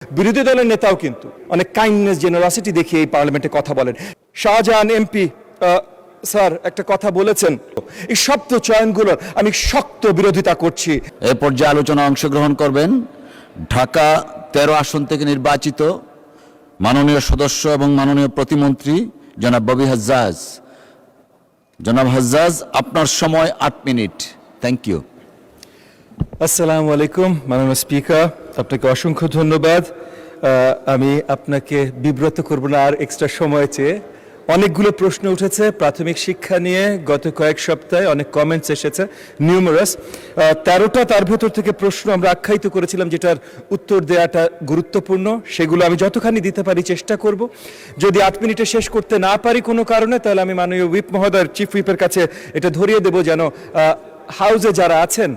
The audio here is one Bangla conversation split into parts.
বিরোধী দলের নেতাও কিন্তু অনেক কাইন্ডনেস জেনারসিটি দেখিয়ে এই পার্লামেন্টে কথা বলেন। শাহজাহান এমপি স্যার একটা কথা বলেছেন, এই শব্দ চয়নগুলোর আমি শক্ত বিরোধিতা করছি। এ পর্যায়ে আলোচনা অংশগ্রহণ করবেন ঢাকা 13 আসন থেকে নির্বাচিত মাননীয় সদস্য এবং মাননীয় প্রতিমন্ত্রী জনাব ববি হাজ্জাজ। জনাব হাজ্জাজ, আপনার সময় 8 মিনিট। Thank you. আসসালামু আলাইকুম মাননীয় স্পিকার, আপনাকে অসংখ্য ধন্যবাদ। আমি আপনাকে বিব্রত করব না আর এক্সট্রা সময় চেয়ে। অনেকগুলো প্রশ্ন উঠেছে প্রাথমিক শিক্ষা নিয়ে, গত কয়েক সপ্তাহে অনেক কমেন্টস এসেছে নিউমারাস। 13টা তার ভেতর থেকে প্রশ্ন আমরা আখ্যায়িত করেছিলাম যেটার উত্তর দেওয়াটা গুরুত্বপূর্ণ, সেগুলো আমি যতখানি দিতে পারি চেষ্টা করব। যদি 8 মিনিটে শেষ করতে না পারি কোনো কারণে, তাহলে আমি মাননীয় হুইপ মহোদয়, চিফ হুইপের কাছে এটা ধরিয়ে দেব যেন হাউসে যারা আছেন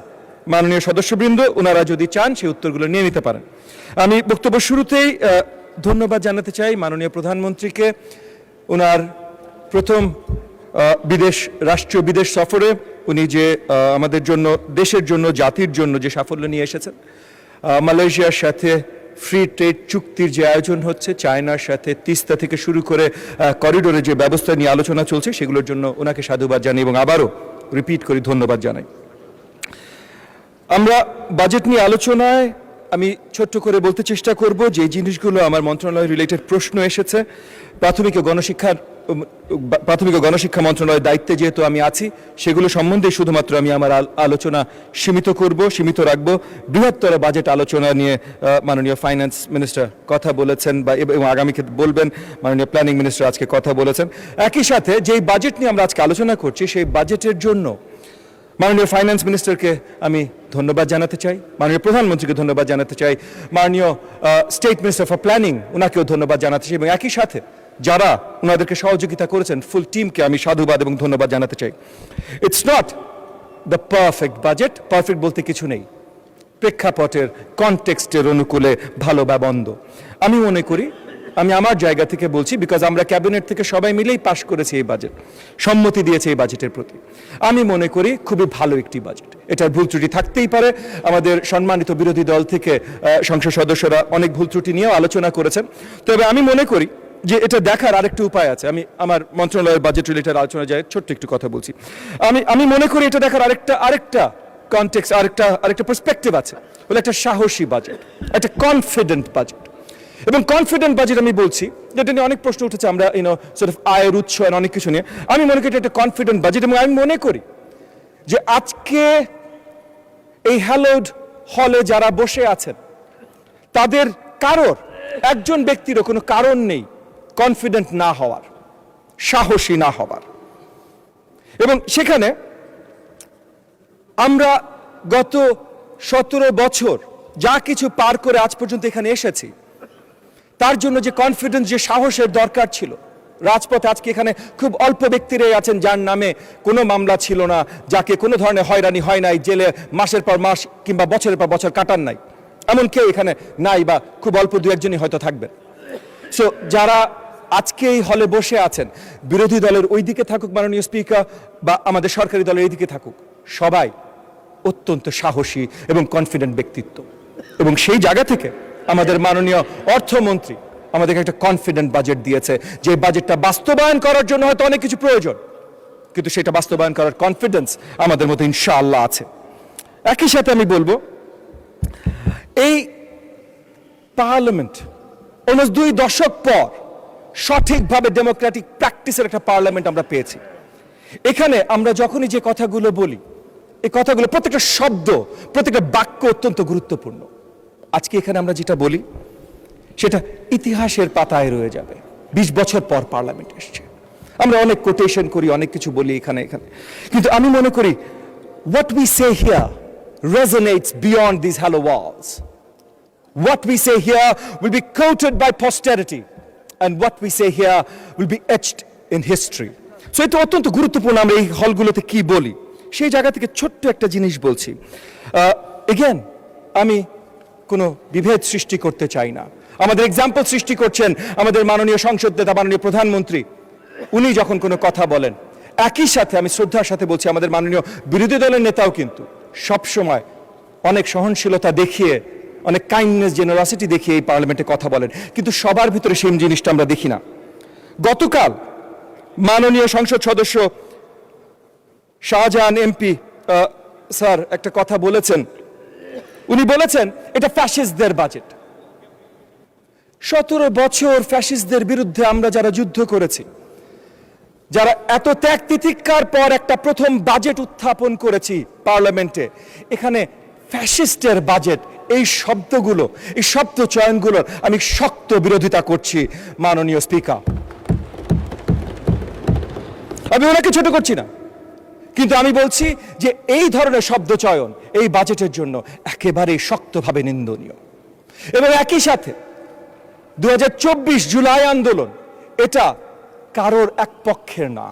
মাননীয় সদস্যবৃন্দ ওনারা যদি চান সেই উত্তরগুলো নিয়ে নিতে পারেন। আমি বক্তব্য শুরুতেই ধন্যবাদ জানাতে চাই মাননীয় প্রধানমন্ত্রীকে, ওনার প্রথম রাষ্ট্রীয় বিদেশ সফরে উনি যে আমাদের জন্য, দেশের জন্য, জাতির জন্য যে সাফল্য নিয়ে এসেছেন। মালয়েশিয়ার সাথে ফ্রি ট্রেড চুক্তির যে আয়োজন হচ্ছে, চায়নার সাথে তিস্তা থেকে শুরু করে করিডোরে যে ব্যবস্থা নিয়ে আলোচনা চলছে, সেগুলোর জন্য ওনাকে সাধুবাদ জানাই এবং আবারও রিপিট করি ধন্যবাদ জানাই। আমরা বাজেট নিয়ে আলোচনায় আমি ছোট্ট করে বলতে চেষ্টা করব যে জিনিসগুলো আমার মন্ত্রণালয় রিলেটেড প্রশ্ন এসেছে। প্রাথমিক ও গণশিক্ষা মন্ত্রণালয়ের দায়িত্বে যেহেতু আমি আছি, সেগুলো সম্বন্ধে শুধুমাত্র আমি আমার আলোচনা সীমিত রাখব। বৃহত্তর বাজেট আলোচনা নিয়ে মাননীয় ফাইন্যান্স মিনিস্টার কথা বলেছেন এবং আগামীকে বলবেন, মাননীয় প্ল্যানিং মিনিস্টার আজকে কথা বলেছেন। একই সাথে যেই বাজেট নিয়ে আমরা আজকে আলোচনা করছি, সেই বাজেটের জন্য মাননীয় ফাইন্যান্স মিনিস্টারকে আমি ধন্যবাদ জানাতে চাই, মাননীয় প্রধানমন্ত্রীকে ধন্যবাদ জানাতে চাই, মাননীয় স্টেট মিনিস্টার ফর প্ল্যানিং ওনাকেও ধন্যবাদ জানাতে চাই এবং একই সাথে যারা ওনাদেরকে সহযোগিতা করেছেন ফুল টিমকে আমি সাধুবাদ এবং ধন্যবাদ জানাতে চাই। It's not the perfect budget, perfect বলতে কিছু নেই, প্রেক্ষাপটের কনটেক্সটের অনুকূলে ভালো বা মন্দ। আমি মনে করি, আমি আমার জায়গা থেকে বলছি, বিকজ আমরা ক্যাবিনেট থেকে সবাই মিলেই পাশ করেছি এই বাজেট, সম্মতি দিয়েছে এই বাজেটের প্রতি। আমি মনে করি খুবই ভালো একটি বাজেট। এটার ভুল ত্রুটি থাকতেই পারে, আমাদের সম্মানিত বিরোধী দল থেকে সংসদ সদস্যরা অনেক ভুল ত্রুটি নিয়েও আলোচনা করেছেন। তবে আমি মনে করি যে এটা দেখার আরেকটা উপায় আছে। আমি আমার মন্ত্রণালয়ের বাজেট রিলেটেড আলোচনা যায় ছোট্ট একটু কথা বলছি। আমি মনে করি এটা দেখার আরেকটা কনটেক্সট, আরেকটা পার্সপেক্টিভ আছে, বলে একটা সাহসী বাজেট, একটা কনফিডেন্ট বাজেট। এবং কনফিডেন্ট বাজেট আমি বলছি, যেটা নিয়ে অনেক প্রশ্ন উঠেছে, আমরা আয়ের উৎস অনেক কিছু নিয়ে। আমি মনে করি এটা একটা কনফিডেন্ট বাজেট এবং আমি মনে করি যে আজকে এই হ্যালোড হলে যারা বসে আছেন তাদের কারোর, একজন ব্যক্তিরও কোনো কারণ নেই কনফিডেন্ট না হওয়ার, সাহসী না হওয়ার। এবং সেখানে আমরা গত 17 বছর যা কিছু পার করে আজ পর্যন্ত এখানে এসেছি, তার জন্য যে কনফিডেন্স, যে সাহসের দরকার ছিল, রাজপথে আজকে এখানে খুব অল্প ব্যক্তিরাই আছেন যার নামে কোনো মামলা ছিল না, যাকে কোনো ধরনের হয়রানি হয় নাই, জেলে মাসের পর মাস কিংবা বছরের পর বছর কাটান নাই, এমন কেউ এখানে নাই, বা খুব অল্প দু একজনই হয়তো থাকবেন। সো যারা আজকে এই হলে বসে আছেন, বিরোধী দলের ওই দিকে থাকুক মাননীয় স্পিকার, বা আমাদের সরকারি দলের এই দিকে থাকুক, সবাই অত্যন্ত সাহসী এবং কনফিডেন্ট ব্যক্তিত্ব। এবং সেই জায়গা থেকে আমাদের মাননীয় অর্থমন্ত্রী আমাদেরকে একটা কনফিডেন্ট বাজেট দিয়েছে, যে বাজেটটা বাস্তবায়ন করার জন্য হয়তো অনেক কিছু প্রয়োজন, কিন্তু সেটা বাস্তবায়ন করার কনফিডেন্স আমাদের মধ্যে ইনশাআল্লাহ আছে। একই সাথে আমি বলবো, এই পার্লামেন্ট অলমোস্ট 2 দশক পর সঠিকভাবে ডেমোক্রেটিক প্র্যাকটিসের একটা পার্লামেন্ট আমরা পেয়েছি। এখানে আমরা যখনই যে কথাগুলো বলি, এই কথাগুলো প্রত্যেকটা শব্দ, প্রত্যেকটা বাক্য অত্যন্ত গুরুত্বপূর্ণ। আজকে এখানে আমরা যেটা বলি সেটা ইতিহাসের পাতায় রয়ে যাবে। 20 বছর পর পার্লামেন্ট এসছে, আমরা অনেক কোটেশন করি, অনেক কিছু বলি এখানে, কিন্তু আমি মনে করি what we say here resonates beyond these hollow walls. What we say here will be quoted by posterity, and what we say here will be etched in history. So এটা অত্যন্ত গুরুত্বপূর্ণ আমরা এই হলগুলোতে কি বলি। সেই জায়গা থেকে ছোট্ট একটা জিনিস বলছি। এগেন, আমি কোনো বিভেদ সৃষ্টি করতে চাই না। আমাদের এক্সাম্পল সৃষ্টি করছেন আমাদের মাননীয় সংসদ নেতা, মাননীয় প্রধানমন্ত্রী। উনি যখন কোনো কথা বলেন, একই সাথে আমি শ্রদ্ধার সাথে বলছি, আমাদের মাননীয় বিরোধী দলের নেতাও কিন্তু সবসময় অনেক সহনশীলতা দেখিয়ে অনেক কাইন্ডনেস জেনারসিটি দেখিয়ে এই পার্লামেন্টে কথা বলেন, কিন্তু সবার ভিতরে সেই জিনিসটা আমরা দেখি না। গতকাল মাননীয় সংসদ সদস্য শাহজাহান এমপি স্যার একটা কথা বলেছেন, উনি বলেছেন এটা ফ্যাসিস্টদের বাজেট। 17 বছর ফ্যাসিস্টদের বিরুদ্ধে আমরা যারা যুদ্ধ করেছি, যারা এত ত্যাগ তিতিক্ষার পর একটা প্রথম বাজেট উত্থাপন করেছি পার্লামেন্টে, এখানে ফ্যাসিস্টের বাজেট, এই শব্দগুলো, এই শব্দ চয়নগুলোর আমি শক্ত বিরোধিতা করছি মাননীয় স্পিকার। আমি ওনাকে ছোট করছি না, কিন্তু আমি বলছি যে এই ধরনের শব্দ চয়ন এই বাজেটের জন্য একেবারেই শক্তভাবে নিন্দনীয়। এবং একই সাথে 2024 জুলাই আন্দোলন এটা কারোর এক পক্ষের না,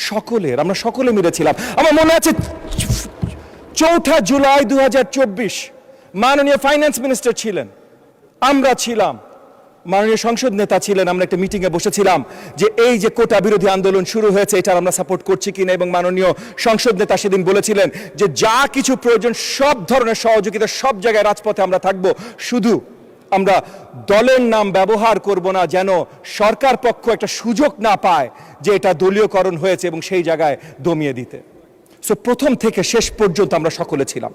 সকলের, আমরা সকলে মিলেছিলাম। আমার মনে আছে 4 জুলাই 2024 মাননীয় ফাইন্যান্স মিনিস্টার ছিলেন, আমরা ছিলাম, মাননীয় সংসদ নেতা ছিলেন, আমরা একটা মিটিংয়ে বসেছিলাম যে এই যে কোটা বিরোধী আন্দোলন শুরু হয়েছে এটার আমরা সাপোর্ট করছি কিনা, এবং মাননীয় সংসদ নেতা সেদিন বলেছিলেন যে যা কিছু প্রয়োজন সব ধরনের সহযোগিতা, সব জায়গায় রাজপথে আমরা থাকব, শুধু আমরা দলের নাম ব্যবহার করব না, যেন সরকার পক্ষ একটা সুযোগ না পায় যে এটা দলীয়করণ হয়েছে এবং সেই জায়গায় দমিয়ে দিতে। সো প্রথম থেকে শেষ পর্যন্ত আমরা সকলে ছিলাম।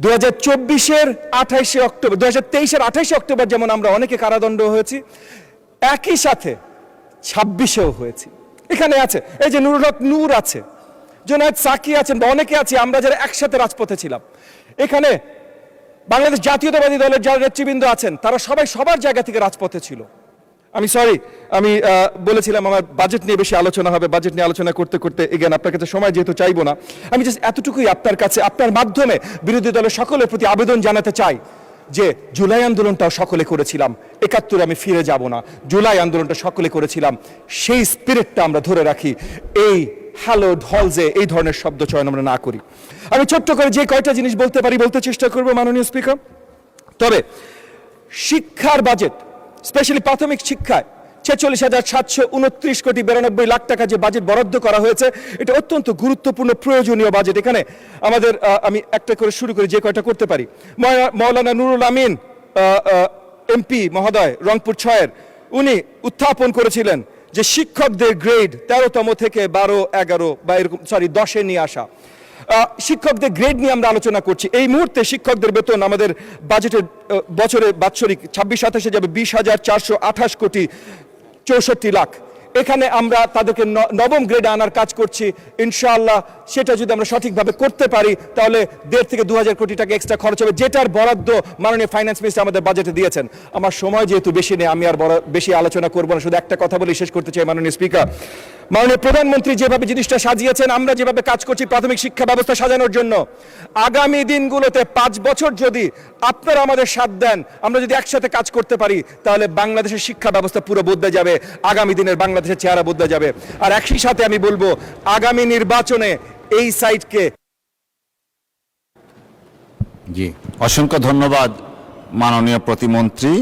2024-এর 28শে অক্টোবর, 2023-এর 28শে অক্টোবর যেমন আমরা অনেকে কারাদণ্ড হয়েছি, একই সাথে 26-এও হয়েছি। এখানে আছে এই যে নুরুল হক নূর আছে, জোনায়েদ সাকি আছেন, বা অনেকে আছে আমরা যারা একসাথে রাজপথে ছিলাম। এখানে বাংলাদেশ জাতীয়তাবাদী দলের যারা নেতৃবৃন্দ আছেন তারা সবাই সবার জায়গা থেকে রাজপথে ছিল। আমি বলেছিলাম আমার বাজেট নিয়ে বেশি আলোচনা হবে, বাজেট নিয়ে আলোচনা করতে করতে এগেন আপনার কাছে সময় যেহেতু চাইবো না, আমি জাস্ট এতটুকুই আপনার কাছে, আপনার মাধ্যমে বিরোধী দলের সকলের প্রতি আবেদন জানাতে চাই যে জুলাই আন্দোলনটাও সকলে করেছিলাম, 71 আমি ফিরে যাব না, জুলাই আন্দোলনটা সকলে করেছিলাম, সেই স্পিরিটটা আমরা ধরে রাখি, এই হ্যালোড হলসে এই ধরনের শব্দ চয়ন আমরা না করি। আমি ছোট্ট করে যে কয়টা জিনিস বলতে পারি বলতে চেষ্টা করবো মাননীয় স্পিকার। তবে শিক্ষার বাজেট, স্পেশালি প্রাথমিক শিক্ষায় 46,729 কোটি 92 লাখ টাকা যে বাজেট বরাদ্দ করা হয়েছে, এটা অত্যন্ত গুরুত্বপূর্ণ প্রয়োজনীয় বাজেট। এখানে আমাদের আমি একটা করে শুরু করি যে কয়টা করতে পারি। মৌলানা নুরুল আমিন এমপি মহোদয় রংপুর 6-এর, উনি উত্থাপন করেছিলেন যে শিক্ষকদের গ্রেড 13তম থেকে 12, 11 বা এরকম 10-এ নিয়ে আসা। শিক্ষকদের গ্রেড নিয়ে আমরা আলোচনা করছি। এই মুহূর্তে শিক্ষকদের বেতন আমাদের বাজেটের বছরে বাৎসরিক 26-27-এ যাবে 20,428 কোটি 64 লাখ। এখানে আমরা তাদেরকে নবম গ্রেডে আনার কাজ করছি। ইনশাআল্লাহ সেটা যদি আমরা সঠিকভাবে করতে পারি তাহলে 1.5 থেকে 2,000 কোটি টাকা এক্সট্রা খরচ হবে, যেটার বরাদ্দ মাননীয় ফাইন্যান্স মিনিস্টার আমাদের বাজেটে দিয়েছেন। আমার সময় যেহেতু বেশি নেই, আমি আর বেশি আলোচনা করবো না, শুধু একটা কথা বলে শেষ করতে চাই মাননীয় স্পিকার। মাননীয় প্রধানমন্ত্রী যেভাবে জিনিসটা সাজিয়েছেন, আমরা যেভাবে কাজ করছি প্রাথমিক শিক্ষা ব্যবস্থা সাজানোর জন্য, আগামী দিনগুলোতে 5 বছর যদি আপনারা আমাদের সাথ দেন, আমরা যদি একসাথে কাজ করতে পারি, তাহলে বাংলাদেশের শিক্ষা ব্যবস্থা পুরো বদলে যাবে, আগামী দিনের বাংলাদেশের চেহারা বদলে যাবে। আর একই সাথে আমি বলবো আগামী নির্বাচনে এই সাইটকে। জি, অসংখ্য ধন্যবাদ মাননীয় প্রতিমন্ত্রী।